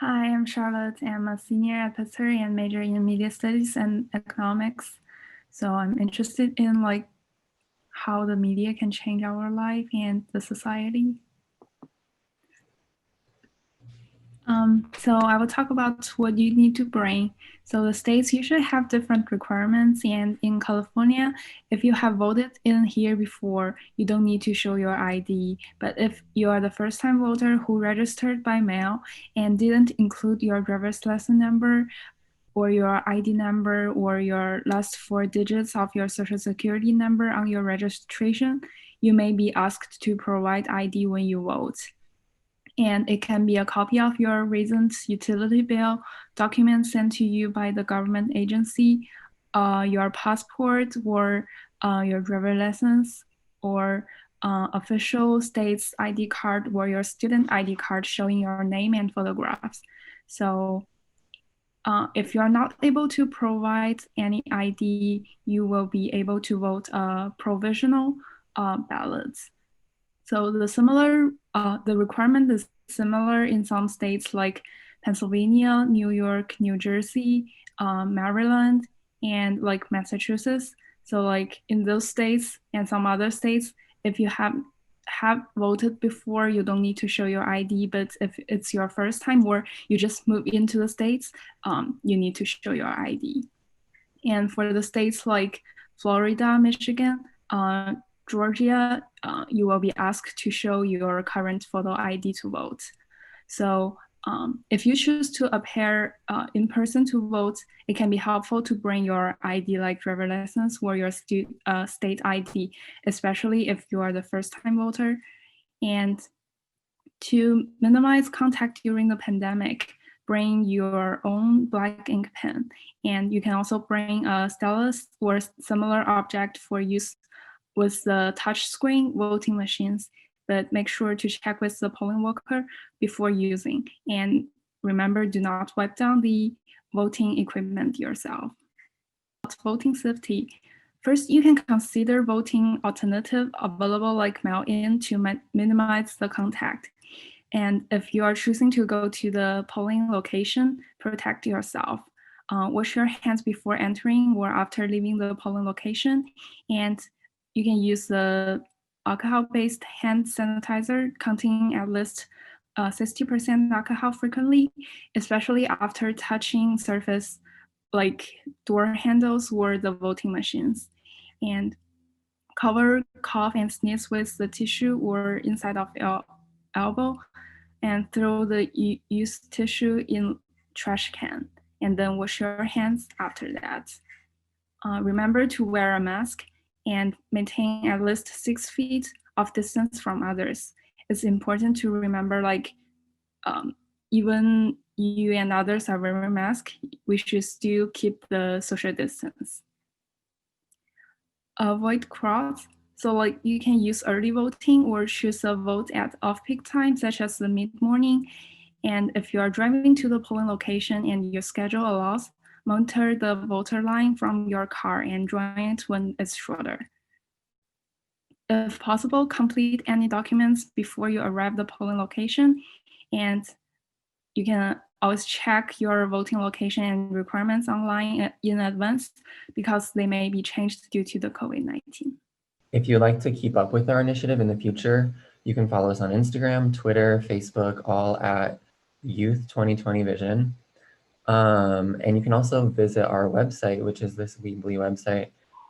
Hi, I'm Charlotte. I'm a senior at Pittsburgh and major in media studies and economics. So I'm interested in how the media can change our life and the society. So I will talk about what you need to bring. So the states usually have different requirements, and in California, if you have voted in here before, you don't need to show your ID. But if you are the first-time voter who registered by mail and didn't include your driver's license number or your ID number or your last 4 digits of your social security number on your registration, you may be asked to provide ID when you vote. And it can be a copy of your recent utility bill, documents sent to you by the government agency, your passport or your driver license, or official state's ID card or your student ID card showing your name and photographs. So if you're not able to provide any ID, you will be able to vote provisional ballots. So the requirement is similar in some states like Pennsylvania, New York, New Jersey, Maryland, and like Massachusetts. So like in those states and some other states, if you have voted before, you don't need to show your ID. But if it's your first time or you just move into the states, you need to show your ID. And for the states like Florida, Michigan, Georgia, you will be asked to show your current photo ID to vote. So if you choose to appear in person to vote, it can be helpful to bring your ID like driver license or your state ID, especially if you are the first-time voter. And to minimize contact during the pandemic, bring your own black ink pen. And you can also bring a stylus or similar object for use with the touchscreen voting machines, but make sure to check with the polling worker before using. And remember, do not wipe down the voting equipment yourself. Voting safety. First, you can consider voting alternative available like mail-in to minimize the contact. And if you are choosing to go to the polling location, protect yourself. Wash your hands before entering or after leaving the polling location. And you can use the alcohol-based hand sanitizer containing at least 60% alcohol frequently, especially after touching surface like door handles or the voting machines. And cover cough and sneeze with the tissue or inside of your elbow, and throw the used tissue in trash can, and then wash your hands after that. Remember to wear a mask and maintain at least 6 feet of distance from others. It's important to remember even you and others are wearing a mask, we should still keep the social distance. Avoid crowds. So you can use early voting or choose a vote at off-peak time, such as the mid-morning. And if you are driving to the polling location and your schedule allows, monitor the voter line from your car and join it when it's shorter. If possible, complete any documents before you arrive at the polling location, and you can always check your voting location and requirements online in advance because they may be changed due to the COVID-19. If you'd like to keep up with our initiative in the future, you can follow us on Instagram, Twitter, Facebook, all at youth2020vision. And you can also visit our website, which is this Weebly website,